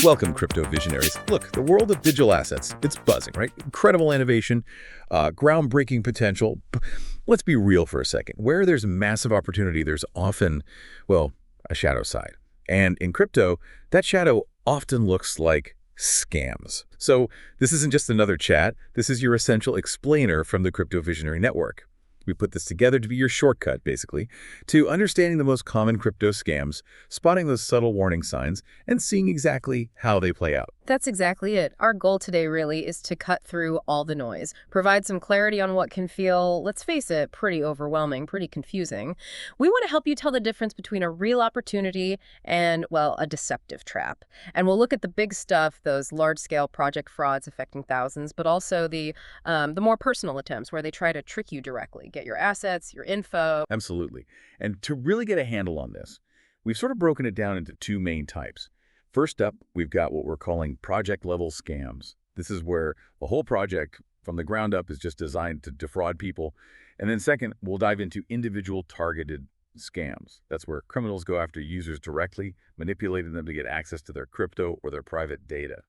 Welcome, crypto visionaries. Look, the world of digital assets, it's buzzing, right? Incredible innovation, groundbreaking potential. Let's be real for a second. Where there's massive opportunity, there's often, well, a shadow side. And in crypto, that shadow often looks like scams. So this isn't just another chat. This is your essential explainer from the Crypto Visionary Network. We put this together to be your shortcut, basically, to understanding the most common crypto scams, spotting those subtle warning signs, and seeing exactly how they play out. That's exactly it. Our goal today really is to cut through all the noise, provide some clarity on what can feel, let's face it, pretty overwhelming, pretty confusing. We want to help you tell the difference between a real opportunity and, well, a deceptive trap. And we'll look at the big stuff, those large-scale project frauds affecting thousands, but also the more personal attempts where they try to trick you directly, get your assets, your info. Absolutely. And to really get a handle on this, we've sort of broken it down into two main types. First up, we've got what we're calling project-level scams. This is where the whole project from the ground up is just designed to defraud people. And then second, we'll dive into individual targeted scams. That's where criminals go after users directly, manipulating them to get access to their crypto or their private data.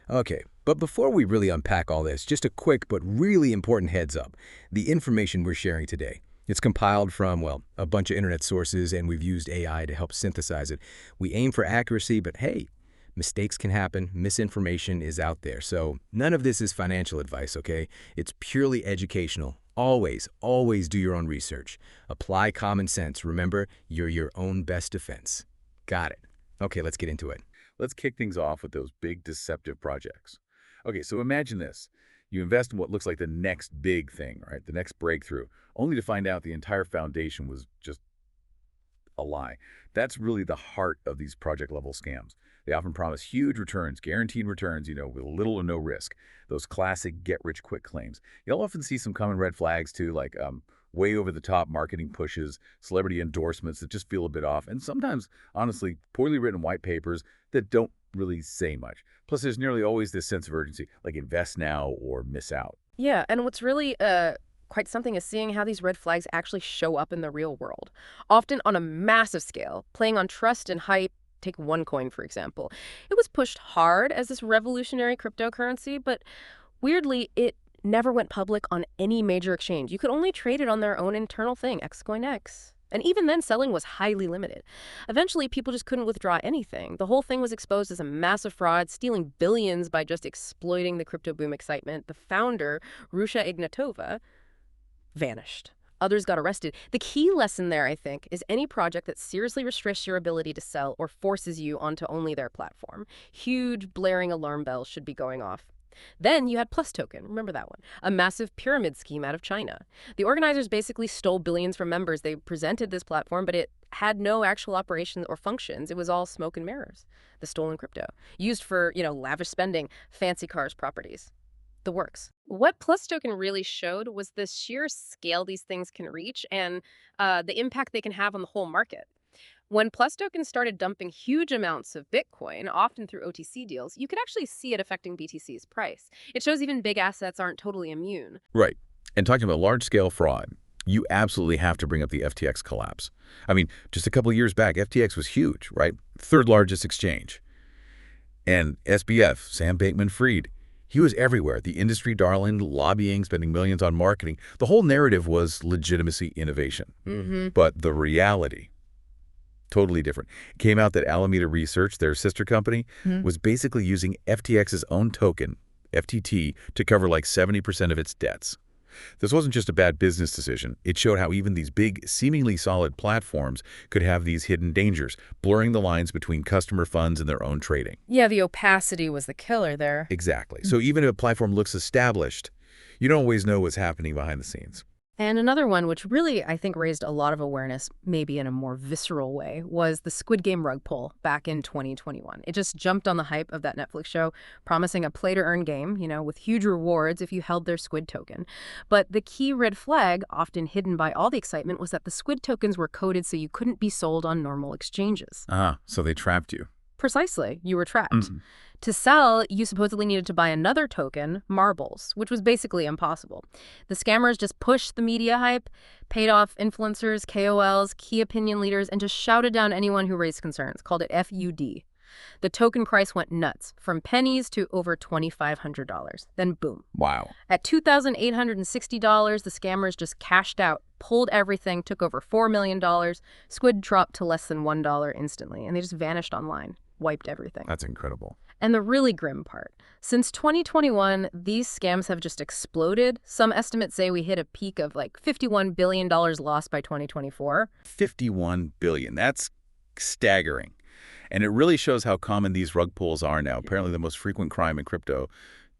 Okay, but before we really unpack all this, just a quick but really important heads up. The information we're sharing today, it's compiled from, well, a bunch of internet sources, and we've used AI to help synthesize it. We aim for accuracy, but hey, mistakes can happen. Misinformation is out there. So none of this is financial advice, okay? It's purely educational. Always, always do your own research. Apply common sense. Remember, you're your own best defense. Got it. Okay, let's get into it. Let's kick things off with those big deceptive projects. Okay, so imagine this. You invest in what looks like the next big thing, right? The next breakthrough, only to find out the entire foundation was just a lie. That's really the heart of these project-level scams. They often promise huge returns, guaranteed returns, with little or no risk. Those classic get-rich-quick claims. You'll often see some common red flags, too, like way over-the-top marketing pushes, celebrity endorsements that just feel a bit off, and sometimes, honestly, poorly written white papers that don't really say much. Plus, there's nearly always this sense of urgency, like invest now or miss out. Yeah, and what's really quite something is seeing how these red flags actually show up in the real world, often on a massive scale, playing on trust and hype. Take OneCoin, for example. It was pushed hard as this revolutionary cryptocurrency, but weirdly, it never went public on any major exchange. You could only trade it on their own internal thing, XCoinX. And even then, selling was highly limited. Eventually, people just couldn't withdraw anything. The whole thing was exposed as a massive fraud, stealing billions by just exploiting the crypto boom excitement. The founder, Russia Ignatova, vanished. Others got arrested. The key lesson there, I think, is any project that seriously restricts your ability to sell or forces you onto only their platform. Huge blaring alarm bells should be going off. Then you had Plus Token, remember that one, a massive pyramid scheme out of China. The organizers basically stole billions from members. They presented this platform, but it had no actual operations or functions. It was all smoke and mirrors, the stolen crypto, used for, lavish spending, fancy cars, properties. The works. What Plus Token really showed was the sheer scale these things can reach and the impact they can have on the whole market. When Plus Token started dumping huge amounts of Bitcoin, often through OTC deals, you could actually see it affecting BTC's price. It shows even big assets aren't totally immune. Right. And talking about large-scale fraud, you absolutely have to bring up the FTX collapse. I mean, just a couple of years back, FTX was huge, right? Third largest exchange. And SBF, Sam Bankman-Fried, he was everywhere. The industry darling, lobbying, spending millions on marketing. The whole narrative was legitimacy innovation. But the reality, totally different. It came out that Alameda Research, their sister company, was basically using FTX's own token, FTT, to cover like 70% of its debts. This wasn't just a bad business decision. It showed how even these big, seemingly solid platforms could have these hidden dangers, blurring the lines between customer funds and their own trading. Yeah, the opacity was the killer there. Exactly. So even if a platform looks established, you don't always know what's happening behind the scenes. And another one, which really, I think, raised a lot of awareness, maybe in a more visceral way, was the Squid Game rug pull back in 2021. It just jumped on the hype of that Netflix show, promising a play-to-earn game, with huge rewards if you held their Squid token. But the key red flag, often hidden by all the excitement, was that the Squid tokens were coded so you couldn't be sold on normal exchanges. So they trapped you. Precisely. You were trapped. To sell, you supposedly needed to buy another token, Marbles, which was basically impossible. The scammers just pushed the media hype, paid off influencers, KOLs, key opinion leaders, and just shouted down anyone who raised concerns, called it FUD. The token price went nuts, from pennies to over $2,500. Then boom. Wow. At $2,860, the scammers just cashed out, pulled everything, took over $4 million. Squid dropped to less than $1 instantly, and they just vanished online, wiped everything. That's incredible. And the really grim part, since 2021, these scams have just exploded. Some estimates say we hit a peak of like $51 billion lost by 2024. $51 billion. That's staggering. And it really shows how common these rug pulls are now. Apparently the most frequent crime in crypto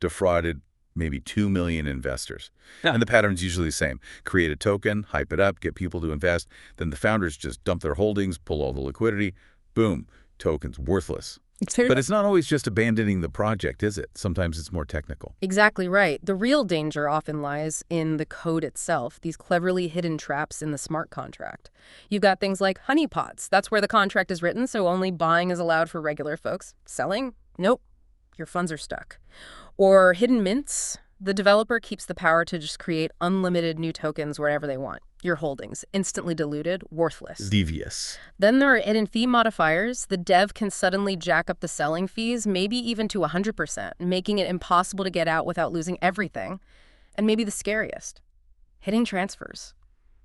defrauded maybe 2 million investors. Yeah. And the pattern's usually the same. Create a token, hype it up, get people to invest. Then the founders just dump their holdings, pull all the liquidity. Boom, token's worthless. But it's not always just abandoning the project, is it? Sometimes it's more technical. Exactly right. The real danger often lies in the code itself, these cleverly hidden traps in the smart contract. You've got things like honeypots. That's where the contract is written, so only buying is allowed for regular folks. Selling? Nope. Your funds are stuck. Or hidden mints. The developer keeps the power to just create unlimited new tokens wherever they want. Your holdings, instantly diluted, worthless. Devious. Then there are hidden fee modifiers. The dev can suddenly jack up the selling fees, maybe even to 100%, making it impossible to get out without losing everything. And maybe the scariest, hidden transfers.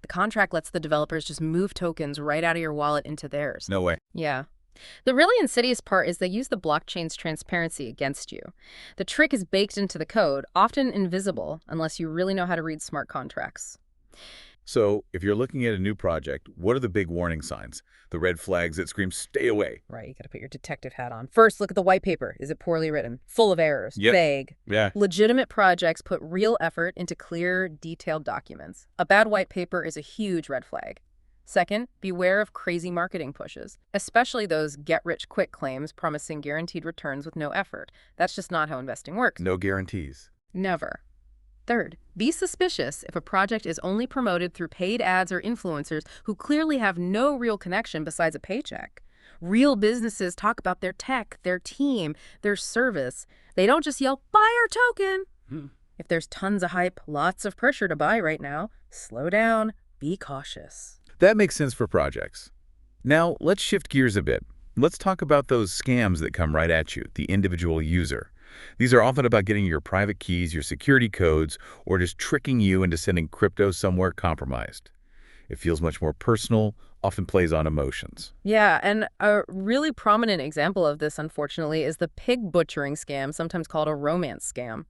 The contract lets the developers just move tokens right out of your wallet into theirs. No way. Yeah. The really insidious part is they use the blockchain's transparency against you. The trick is baked into the code, often invisible unless you really know how to read smart contracts. So if you're looking at a new project, what are the big warning signs? The red flags that scream, stay away. Right, you gotta put your detective hat on. First, look at the white paper. Is it poorly written? Full of errors? Yep. Vague? Yeah. Legitimate projects put real effort into clear, detailed documents. A bad white paper is a huge red flag. Second, beware of crazy marketing pushes, especially those get-rich-quick claims promising guaranteed returns with no effort. That's just not how investing works. No guarantees. Never. Third, be suspicious if a project is only promoted through paid ads or influencers who clearly have no real connection besides a paycheck. Real businesses talk about their tech, their team, their service. They don't just yell, buy our token. If there's tons of hype, lots of pressure to buy right now, slow down, be cautious. That makes sense for projects. Now, let's shift gears a bit. Let's talk about those scams that come right at you, the individual user. These are often about getting your private keys, your security codes, or just tricking you into sending crypto somewhere compromised. It feels much more personal, often plays on emotions. Yeah, and a really prominent example of this, unfortunately, is the pig butchering scam, sometimes called a romance scam.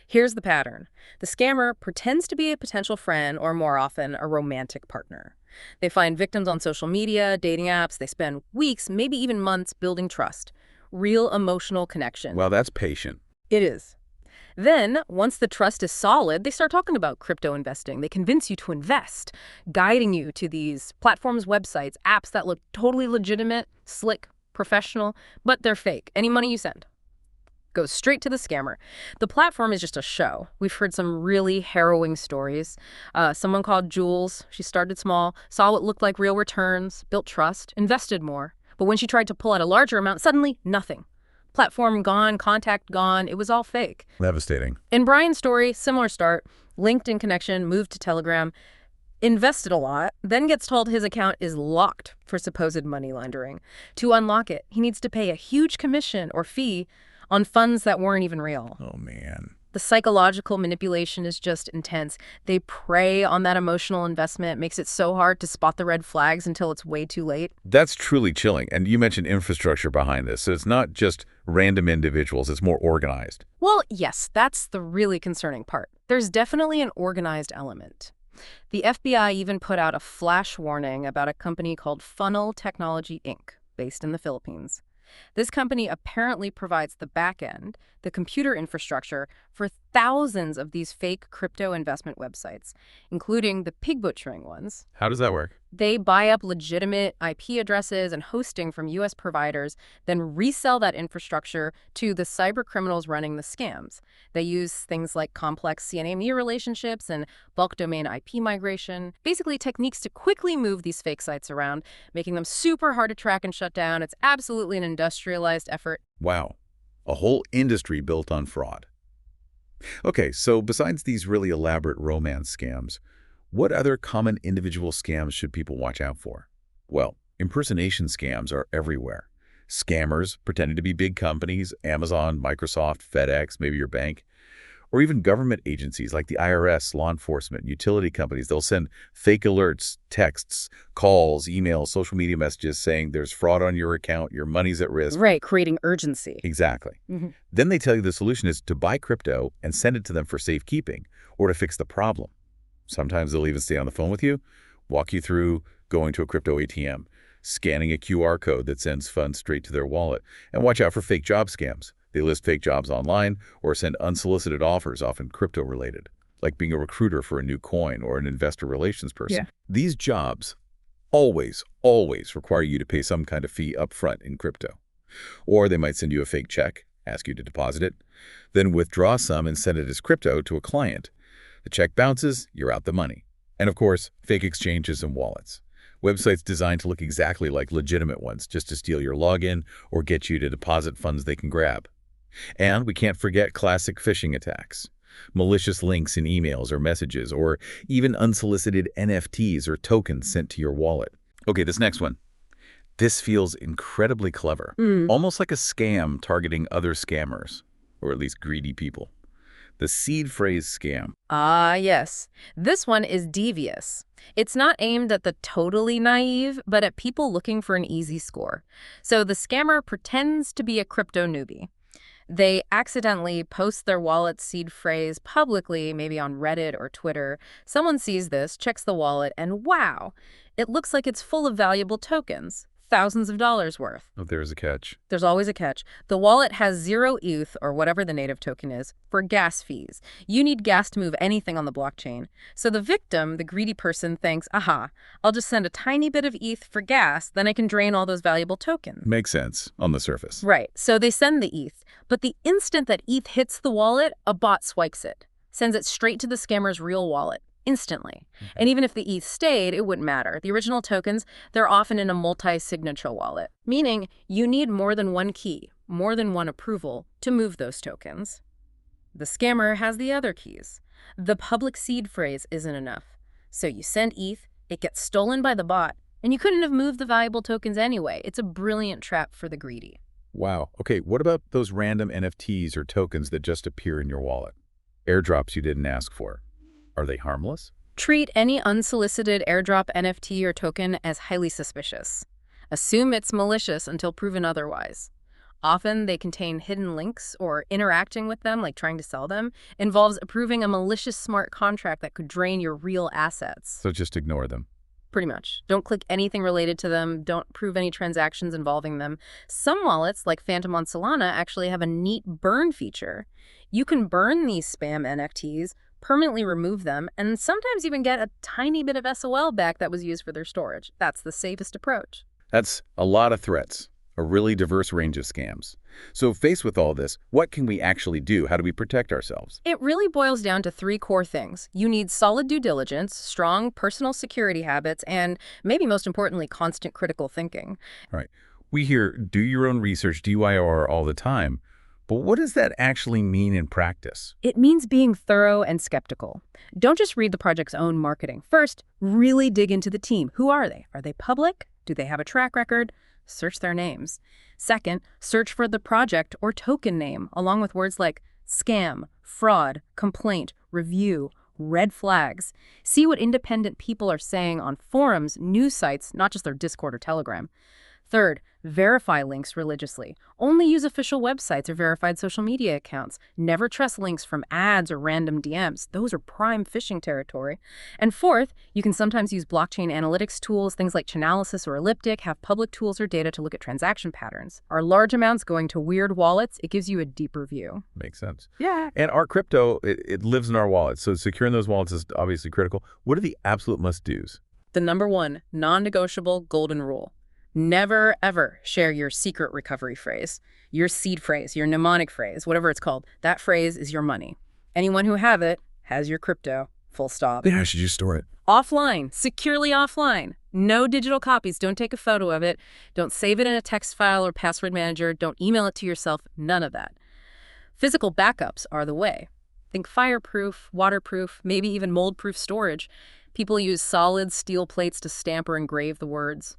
Here's the pattern. The scammer pretends to be a potential friend, or more often, a romantic partner. They find victims on social media, dating apps. They spend weeks, maybe even months, building trust. Real emotional connection. Well, that's patient. It is. Then, once the trust is solid, they start talking about crypto investing. They convince you to invest, guiding you to these platforms, websites, apps that look totally legitimate, slick, professional, but they're fake. Any money you send goes straight to the scammer. The platform is just a show. We've heard some really harrowing stories. Someone called Jules, she started small, saw what looked like real returns, built trust, invested more. But when she tried to pull out a larger amount, suddenly nothing. Platform gone, contact gone. It was all fake. Devastating. In Brian's story, similar start, LinkedIn connection, moved to Telegram, invested a lot, then gets told his account is locked for supposed money laundering. To unlock it, he needs to pay a huge commission or fee on funds that weren't even real. Oh, man. The psychological manipulation is just intense. They prey on that emotional investment, makes it so hard to spot the red flags until it's way too late. That's truly chilling. And you mentioned infrastructure behind this. So it's not just random individuals. It's more organized. Well, yes, that's the really concerning part. There's definitely an organized element. The FBI even put out a flash warning about a company called Funnel Technology, Inc., based in the Philippines. This company apparently provides the back end, the computer infrastructure, for thousands of these fake crypto investment websites, including the pig butchering ones. How does that work? They buy up legitimate IP addresses and hosting from U.S. providers, then resell that infrastructure to the cyber criminals running the scams. They use things like complex CNAME relationships and bulk domain IP migration, basically techniques to quickly move these fake sites around, making them super hard to track and shut down. It's absolutely an industrialized effort. Wow. A whole industry built on fraud. Okay, so besides these really elaborate romance scams, what other common individual scams should people watch out for? Well, impersonation scams are everywhere. Scammers pretending to be big companies, Amazon, Microsoft, FedEx, maybe your bank, or even government agencies like the IRS, law enforcement, utility companies. They'll send fake alerts, texts, calls, emails, social media messages saying there's fraud on your account, your money's at risk. Right, creating urgency. Exactly. Then they tell you the solution is to buy crypto and send it to them for safekeeping or to fix the problem. Sometimes they'll even stay on the phone with you, walk you through going to a crypto ATM, scanning a QR code that sends funds straight to their wallet, and watch out for fake job scams. They list fake jobs online or send unsolicited offers, often crypto-related, like being a recruiter for a new coin or an investor relations person. Yeah. These jobs always require you to pay some kind of fee up front in crypto. Or they might send you a fake check, ask you to deposit it, then withdraw some and send it as crypto to a client. The check bounces, you're out the money. And of course, fake exchanges and wallets. Websites designed to look exactly like legitimate ones, just to steal your login or get you to deposit funds they can grab. And we can't forget classic phishing attacks. Malicious links in emails or messages, or even unsolicited NFTs or tokens sent to your wallet. Okay, this next one. This feels incredibly clever. Almost like a scam targeting other scammers, or at least greedy people. The seed phrase scam. Ah, yes. This one is devious. It's not aimed at the totally naive, but at people looking for an easy score. So the scammer pretends to be a crypto newbie. They accidentally post their wallet seed phrase publicly, maybe on Reddit or Twitter. Someone sees this, checks the wallet, and wow, it looks like it's full of valuable tokens. Thousands of dollars worth. Oh, there's a catch. There's always a catch. The wallet has 0 ETH, or whatever the native token is, for gas fees. You need gas to move anything on the blockchain. So the victim, the greedy person, thinks, aha, I'll just send a tiny bit of ETH for gas, then I can drain all those valuable tokens. Makes sense on the surface. Right. So they send the ETH. But the instant that ETH hits the wallet, a bot swipes it, sends it straight to the scammer's real wallet. Instantly. And even if the ETH stayed, it wouldn't matter. The original tokens, they're often in a multi-signature wallet, meaning you need more than one key, more than one approval to move those tokens. The scammer has the other keys. The public seed phrase isn't enough. So you send ETH, it gets stolen by the bot, and you couldn't have moved the valuable tokens anyway. It's a brilliant trap for the greedy. Wow. Okay, what about those random NFTs or tokens that just appear in your wallet? Airdrops you didn't ask for. Are they harmless? Treat any unsolicited airdrop NFT or token as highly suspicious. Assume it's malicious until proven otherwise. Often they contain hidden links, or interacting with them, like trying to sell them, involves approving a malicious smart contract that could drain your real assets. So just ignore them. Pretty much. Don't click anything related to them. Don't approve any transactions involving them. Some wallets, like Phantom on Solana, actually have a neat burn feature. You can burn these spam NFTs, permanently remove them, and sometimes even get a tiny bit of SOL back that was used for their storage. That's the safest approach. That's a lot of threats, a really diverse range of scams. So faced with all this, what can we actually do? How do we protect ourselves? It really boils down to 3 core things. You need solid due diligence, strong personal security habits, and maybe most importantly, constant critical thinking. Right. We hear do your own research, DYOR, all the time. But what does that actually mean in practice? It means being thorough and skeptical. Don't just read the project's own marketing. First, really dig into the team. Who are they? Are they public? Do they have a track record? Search their names. Second, search for the project or token name, along with words like scam, fraud, complaint, review, red flags. See what independent people are saying on forums, news sites, not just their Discord or Telegram. Third, verify links religiously. Only use official websites or verified social media accounts. Never trust links from ads or random DMs. Those are prime phishing territory. And fourth, you can sometimes use blockchain analytics tools, things like Chainalysis or Elliptic, have public tools or data to look at transaction patterns. Are large amounts going to weird wallets? It gives you a deeper view. Makes sense. Yeah. And our crypto, it lives in our wallets. So securing those wallets is obviously critical. What are the absolute must-dos? The number 1 non-negotiable golden rule. Never, ever share your secret recovery phrase, your seed phrase, your mnemonic phrase, whatever it's called. That phrase is your money. Anyone who has it has your crypto, full stop. Then how should you store it? Offline, securely offline. No digital copies. Don't take a photo of it. Don't save it in a text file or password manager. Don't email it to yourself. None of that. Physical backups are the way. Think fireproof, waterproof, maybe even mold-proof storage. People use solid steel plates to stamp or engrave the words.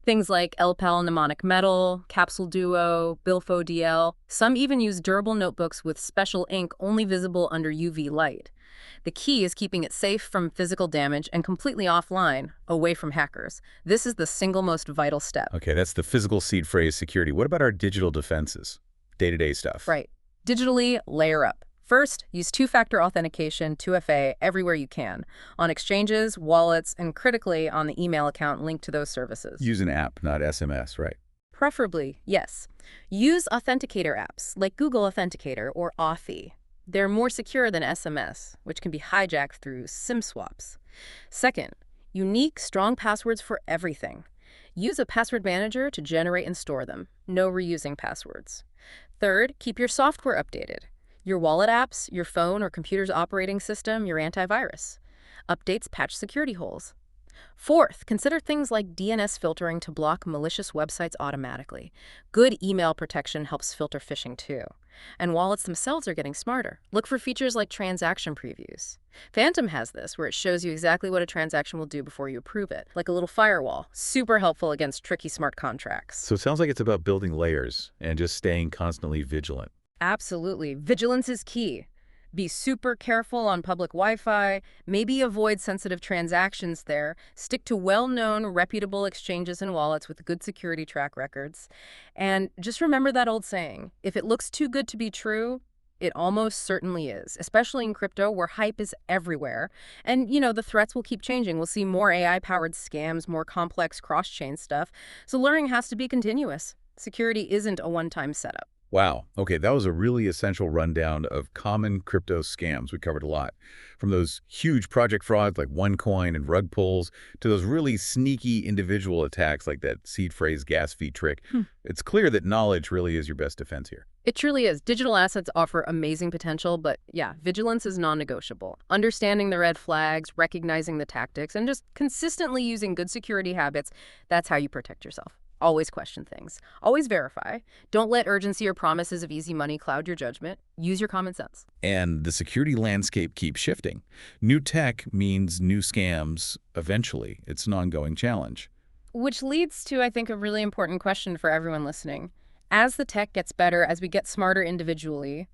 Things like LPAL mnemonic metal, Capsule Duo, Bilfo DL. Some even use durable notebooks with special ink only visible under UV light. The key is keeping it safe from physical damage and completely offline, away from hackers. This is the single most vital step. Okay, that's the physical seed phrase security. What about our digital defenses? Day-to-day stuff. Right. Digitally, layer up. First, use two-factor authentication, 2FA, everywhere you can, on exchanges, wallets, and critically on the email account linked to those services. Use an app, not SMS, right? Preferably, yes. Use authenticator apps like Google Authenticator or Authy. They're more secure than SMS, which can be hijacked through SIM swaps. Second, unique, strong passwords for everything. Use a password manager to generate and store them. No reusing passwords. Third, keep your software updated. Your wallet apps, your phone or computer's operating system, your antivirus. Updates patch security holes. Fourth, consider things like DNS filtering to block malicious websites automatically. Good email protection helps filter phishing too. And wallets themselves are getting smarter. Look for features like transaction previews. Phantom has this, where it shows you exactly what a transaction will do before you approve it, like a little firewall. Super helpful against tricky smart contracts. So it sounds like it's about building layers and just staying constantly vigilant. Absolutely. Vigilance is key. Be super careful on public Wi-Fi, maybe avoid sensitive transactions there, stick to well-known, reputable exchanges and wallets with good security track records. And just remember that old saying, if it looks too good to be true, it almost certainly is, especially in crypto where hype is everywhere. And, the threats will keep changing. We'll see more AI-powered scams, more complex cross-chain stuff. So learning has to be continuous. Security isn't a one-time setup. Wow. Okay, that was a really essential rundown of common crypto scams. We covered a lot. From those huge project frauds like OneCoin and rug pulls to those really sneaky individual attacks like that seed phrase gas fee trick. It's clear that knowledge really is your best defense here. It truly is. Digital assets offer amazing potential, but yeah, vigilance is non-negotiable. Understanding the red flags, recognizing the tactics, and just consistently using good security habits, that's how you protect yourself. Always question things. Always verify. Don't let urgency or promises of easy money cloud your judgment. Use your common sense. And the security landscape keeps shifting. New tech means new scams eventually. It's an ongoing challenge. Which leads to, I think, a really important question for everyone listening. As the tech gets better, as we get smarter individually,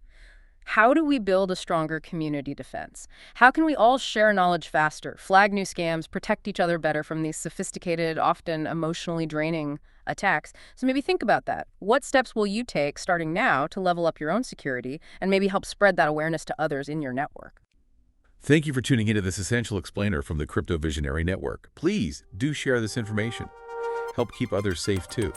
how do we build a stronger community defense? How can we all share knowledge faster, flag new scams, protect each other better from these sophisticated, often emotionally draining attacks? So maybe think about that. What steps will you take starting now to level up your own security and maybe help spread that awareness to others in your network? Thank you for tuning into this Essential Explainer from the Crypto Visionary Network. Please do share this information. Help keep others safe too.